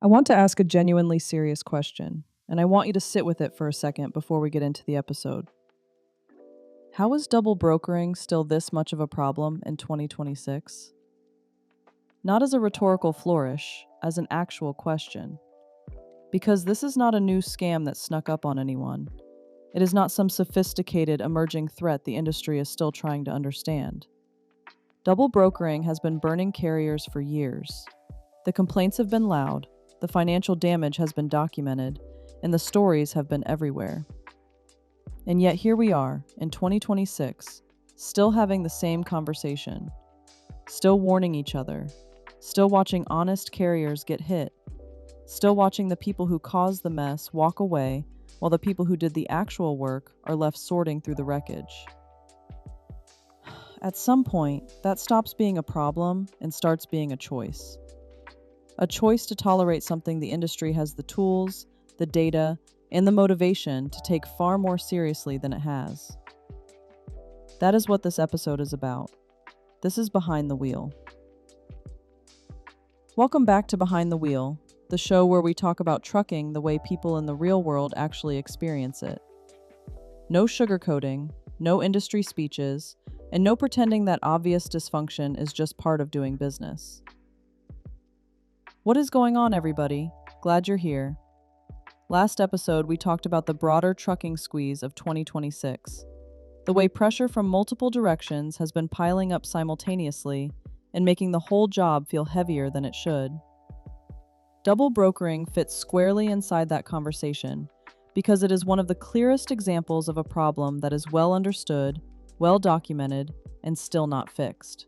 I want to ask a genuinely serious question, and I want you to sit with it for a second before we get into the episode. How is double brokering still this much of a problem in 2026? Not as a rhetorical flourish, as an actual question. Because this is not a new scam that snuck up on anyone. It is not some sophisticated emerging threat the industry is still trying to understand. Double brokering has been burning carriers for years. The complaints have been loud, the financial damage has been documented, and the stories have been everywhere. And yet here we are, in 2026, still having the same conversation, still warning each other, still watching honest carriers get hit, still watching the people who caused the mess walk away while the people who did the actual work are left sorting through the wreckage. At some point, that stops being a problem and starts being a choice. A choice to tolerate something the industry has the tools, the data, and the motivation to take far more seriously than it has. That is what this episode is about. This is Behind the Wheel. Welcome back to Behind the Wheel, the show where we talk about trucking the way people in the real world actually experience it. No sugarcoating, no industry speeches, and no pretending that obvious dysfunction is just part of doing business. What is going on, everybody? Glad you're here. Last episode, we talked about the broader trucking squeeze of 2026, the way pressure from multiple directions has been piling up simultaneously and making the whole job feel heavier than it should. Double brokering fits squarely inside that conversation because it is one of the clearest examples of a problem that is well understood, well documented, and still not fixed.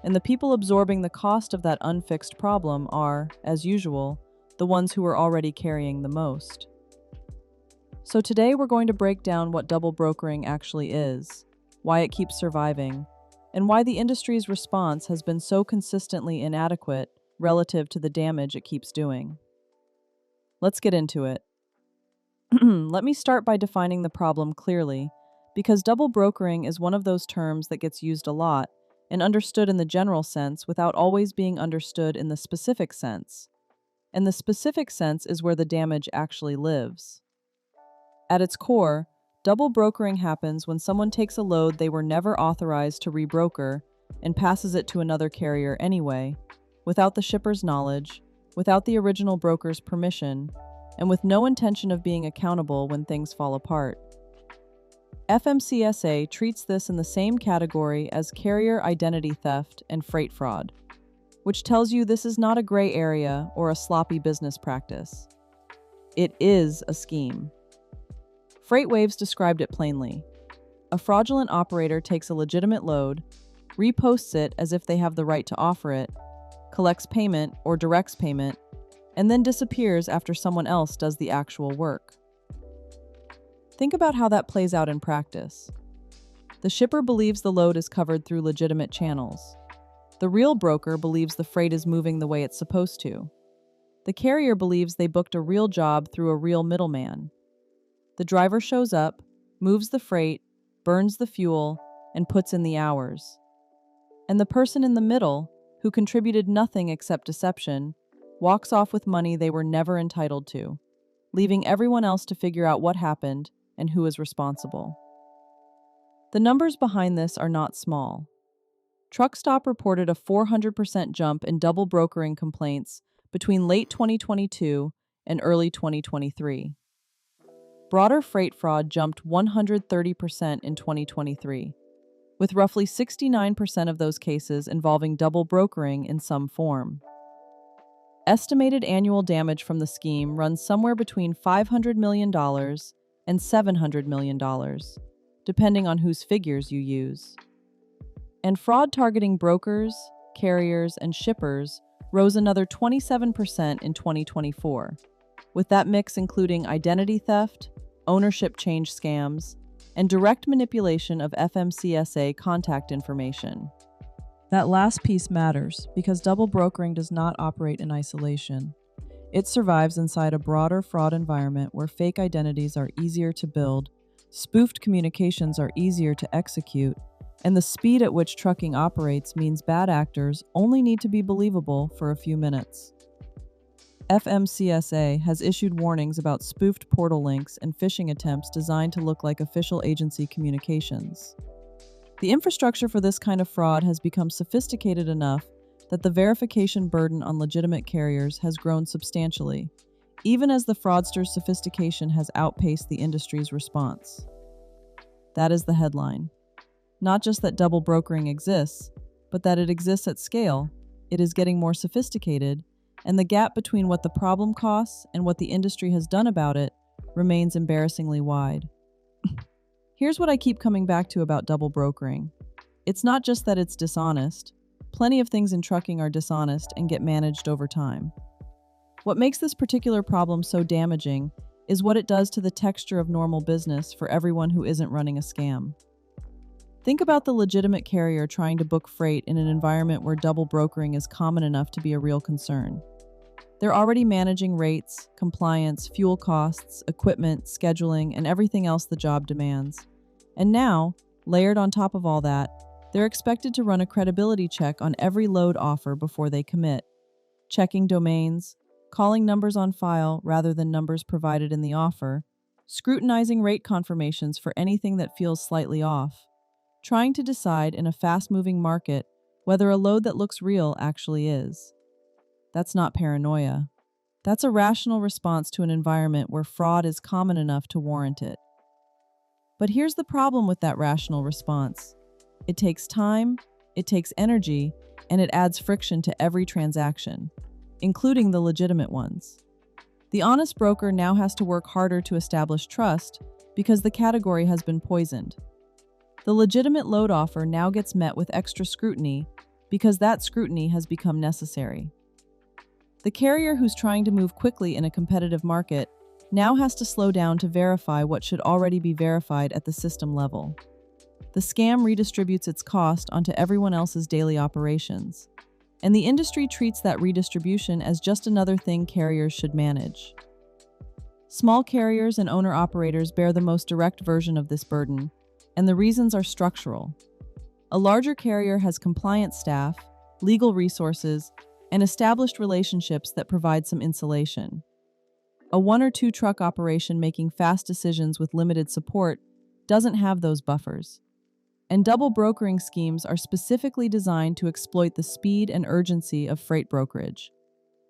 And the people absorbing the cost of that unfixed problem are, as usual, the ones who are already carrying the most. So today we're going to break down what double brokering actually is, why it keeps surviving, and why the industry's response has been so consistently inadequate relative to the damage it keeps doing. Let's get into it. Let me start by defining the problem clearly, because double brokering is one of those terms that gets used a lot and understood in the general sense without always being understood in the specific sense. And the specific sense is where the damage actually lives. At its core, double brokering happens when someone takes a load they were never authorized to rebroker and passes it to another carrier anyway, without the shipper's knowledge, without the original broker's permission, and with no intention of being accountable when things fall apart. FMCSA treats this in the same category as carrier identity theft and freight fraud, which tells you this is not a gray area or a sloppy business practice. It is a scheme. FreightWaves described it plainly. A fraudulent operator takes a legitimate load, reposts it as if they have the right to offer it, collects payment or directs payment, and then disappears after someone else does the actual work. Think about how that plays out in practice. The shipper believes the load is covered through legitimate channels. The real broker believes the freight is moving the way it's supposed to. The carrier believes they booked a real job through a real middleman. The driver shows up, moves the freight, burns the fuel, and puts in the hours. And the person in the middle, who contributed nothing except deception, walks off with money they were never entitled to, leaving everyone else to figure out what happened and who is responsible. The numbers behind this are not small. TruckStop reported a 400% jump in double brokering complaints between late 2022 and early 2023. Broader freight fraud jumped 130% in 2023, with roughly 69% of those cases involving double brokering in some form. Estimated annual damage from the scheme runs somewhere between $500 million and $700 million, depending on whose figures you use. And fraud targeting brokers, carriers, and shippers rose another 27% in 2024, with that mix including identity theft, ownership change scams, and direct manipulation of FMCSA contact information. That last piece matters because double brokering does not operate in isolation. It survives inside a broader fraud environment where fake identities are easier to build, spoofed communications are easier to execute, and the speed at which trucking operates means bad actors only need to be believable for a few minutes. FMCSA has issued warnings about spoofed portal links and phishing attempts designed to look like official agency communications. The infrastructure for this kind of fraud has become sophisticated enough that the verification burden on legitimate carriers has grown substantially, even as the fraudsters' sophistication has outpaced the industry's response. That is the headline. Not just that double brokering exists, but that it exists at scale, it is getting more sophisticated, and the gap between what the problem costs and what the industry has done about it remains embarrassingly wide. Here's what I keep coming back to about double brokering. It's not just that it's dishonest. Plenty of things in trucking are dishonest and get managed over time. What makes this particular problem so damaging is what it does to the texture of normal business for everyone who isn't running a scam. Think about the legitimate carrier trying to book freight in an environment where double brokering is common enough to be a real concern. They're already managing rates, compliance, fuel costs, equipment, scheduling, and everything else the job demands. And now, layered on top of all that, they're expected to run a credibility check on every load offer before they commit, checking domains, calling numbers on file rather than numbers provided in the offer, scrutinizing rate confirmations for anything that feels slightly off, trying to decide in a fast-moving market whether a load that looks real actually is. That's not paranoia. That's a rational response to an environment where fraud is common enough to warrant it. But here's the problem with that rational response. It takes time, it takes energy, and it adds friction to every transaction, including the legitimate ones. The honest broker now has to work harder to establish trust because the category has been poisoned. The legitimate load offer now gets met with extra scrutiny because that scrutiny has become necessary. The carrier who's trying to move quickly in a competitive market now has to slow down to verify what should already be verified at the system level. The scam redistributes its cost onto everyone else's daily operations, and the industry treats that redistribution as just another thing carriers should manage. Small carriers and owner-operators bear the most direct version of this burden, and the reasons are structural. A larger carrier has compliance staff, legal resources, and established relationships that provide some insulation. A one or two truck operation making fast decisions with limited support doesn't have those buffers. And double brokering schemes are specifically designed to exploit the speed and urgency of freight brokerage.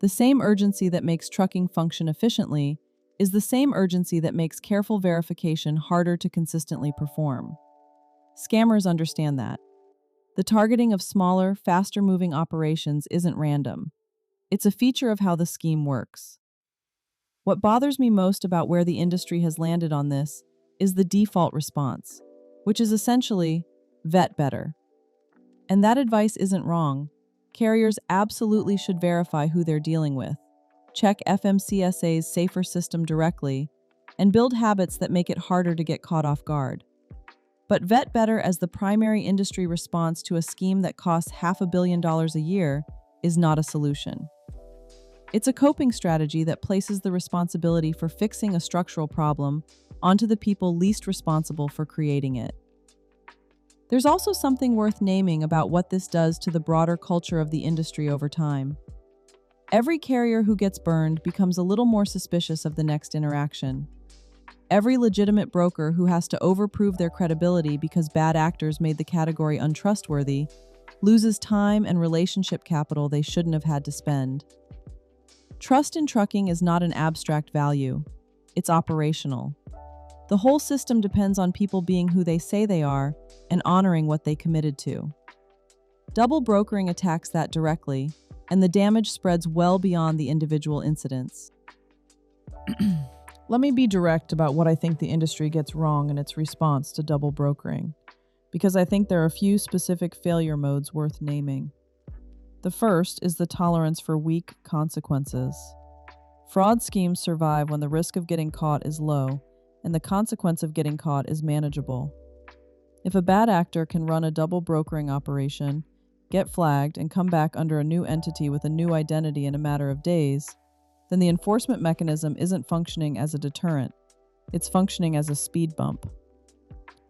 The same urgency that makes trucking function efficiently is the same urgency that makes careful verification harder to consistently perform. Scammers understand that. The targeting of smaller, faster-moving operations isn't random. It's a feature of how the scheme works. What bothers me most about where the industry has landed on this is the default response, which is essentially, vet better. And that advice isn't wrong. Carriers absolutely should verify who they're dealing with, check FMCSA's safer system directly, and build habits that make it harder to get caught off guard. But vet better as the primary industry response to a scheme that costs $500 million a year is not a solution. It's a coping strategy that places the responsibility for fixing a structural problem onto the people least responsible for creating it. There's also something worth naming about what this does to the broader culture of the industry over time. Every carrier who gets burned becomes a little more suspicious of the next interaction. Every legitimate broker who has to overprove their credibility because bad actors made the category untrustworthy loses time and relationship capital they shouldn't have had to spend. Trust in trucking is not an abstract value. It's operational. The whole system depends on people being who they say they are and honoring what they committed to. Double brokering attacks that directly, and the damage spreads well beyond the individual incidents. Let me be direct about what I think the industry gets wrong in its response to double brokering, because I think there are a few specific failure modes worth naming. The first is the tolerance for weak consequences. Fraud schemes survive when the risk of getting caught is low, and the consequence of getting caught is manageable. If a bad actor can run a double brokering operation, get flagged, and come back under a new entity with a new identity in a matter of days, then the enforcement mechanism isn't functioning as a deterrent, it's functioning as a speed bump.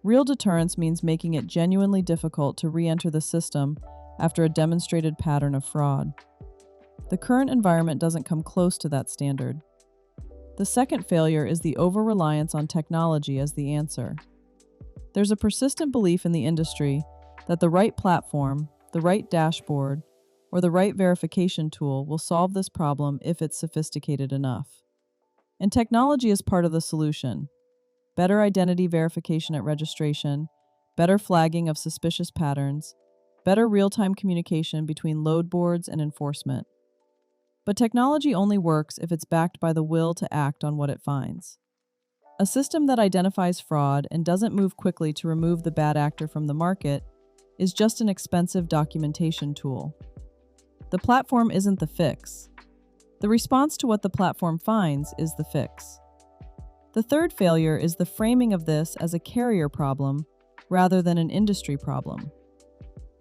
Real deterrence means making it genuinely difficult to re-enter the system after a demonstrated pattern of fraud. The current environment doesn't come close to that standard. The second failure is the over-reliance on technology as the answer. There's a persistent belief in the industry that the right platform, the right dashboard, or the right verification tool will solve this problem if it's sophisticated enough. And technology is part of the solution. Better identity verification at registration, better flagging of suspicious patterns, better real-time communication between load boards and enforcement. But technology only works if it's backed by the will to act on what it finds. A system that identifies fraud and doesn't move quickly to remove the bad actor from the market is just an expensive documentation tool. The platform isn't the fix. The response to what the platform finds is the fix. The third failure is the framing of this as a carrier problem rather than an industry problem.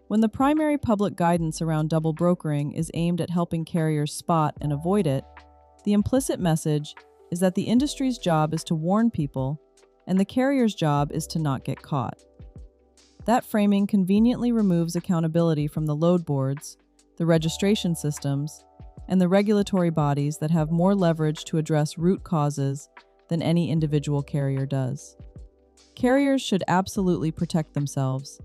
When the primary public guidance around double brokering is aimed at helping carriers spot and avoid it, the implicit message is that the industry's job is to warn people and the carrier's job is to not get caught. That framing conveniently removes accountability from the load boards, the registration systems, and the regulatory bodies that have more leverage to address root causes than any individual carrier does. Carriers should absolutely protect themselves,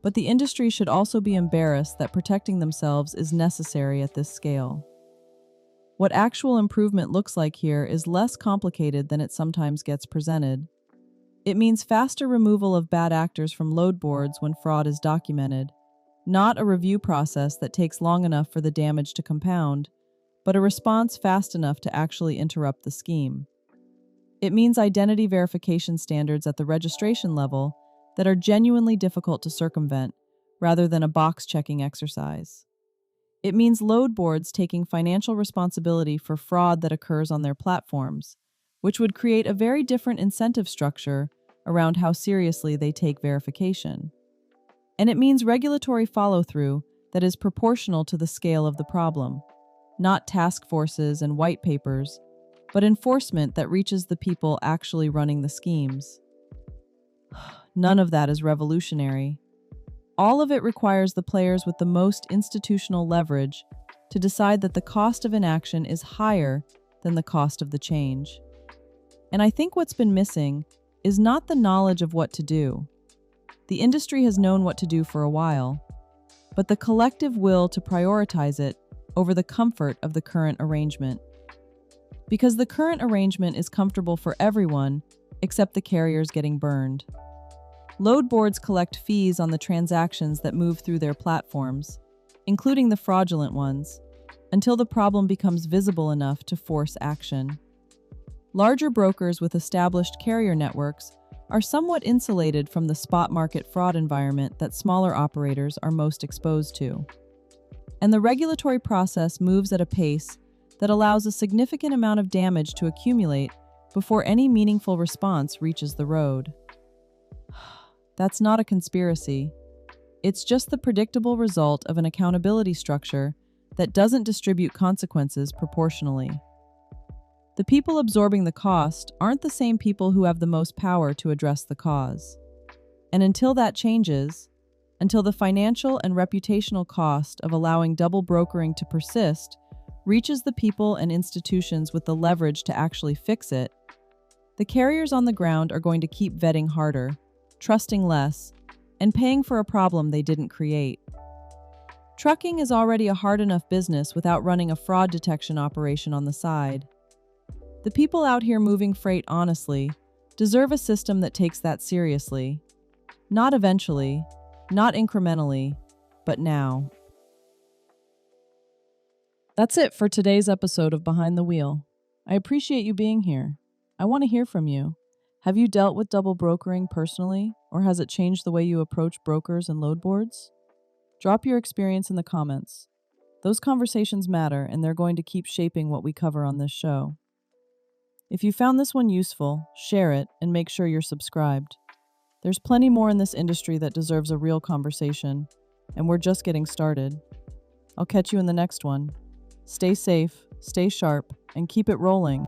but the industry should also be embarrassed that protecting themselves is necessary at this scale. What actual improvement looks like here is less complicated than it sometimes gets presented. It means faster removal of bad actors from load boards when fraud is documented, not a review process that takes long enough for the damage to compound, but a response fast enough to actually interrupt the scheme. It means identity verification standards at the registration level that are genuinely difficult to circumvent, rather than a box-checking exercise. It means load boards taking financial responsibility for fraud that occurs on their platforms, which would create a very different incentive structure around how seriously they take verification. And it means regulatory follow-through that is proportional to the scale of the problem, not task forces and white papers, but enforcement that reaches the people actually running the schemes. None of that is revolutionary. All of it requires the players with the most institutional leverage to decide that the cost of inaction is higher than the cost of the change. And I think what's been missing is not the knowledge of what to do. The industry has known what to do for a while, but the collective will to prioritize it over the comfort of the current arrangement. Because the current arrangement is comfortable for everyone except the carriers getting burned. Load boards collect fees on the transactions that move through their platforms, including the fraudulent ones, until the problem becomes visible enough to force action. Larger brokers with established carrier networks are somewhat insulated from the spot market fraud environment that smaller operators are most exposed to. And the regulatory process moves at a pace that allows a significant amount of damage to accumulate before any meaningful response reaches the road. That's not a conspiracy. It's just the predictable result of an accountability structure that doesn't distribute consequences proportionally. The people absorbing the cost aren't the same people who have the most power to address the cause. And until that changes, until the financial and reputational cost of allowing double brokering to persist reaches the people and institutions with the leverage to actually fix it, the carriers on the ground are going to keep vetting harder, trusting less, and paying for a problem they didn't create. Trucking is already a hard enough business without running a fraud detection operation on the side. The people out here moving freight honestly deserve a system that takes that seriously. Not eventually, not incrementally, but now. That's it for today's episode of Behind the Wheel. I appreciate you being here. I want to hear from you. Have you dealt with double brokering personally, or has it changed the way you approach brokers and load boards? Drop your experience in the comments. Those conversations matter, and they're going to keep shaping what we cover on this show. If you found this one useful, share it and make sure you're subscribed. There's plenty more in this industry that deserves a real conversation, and we're just getting started. I'll catch you in the next one. Stay safe, stay sharp, and keep it rolling.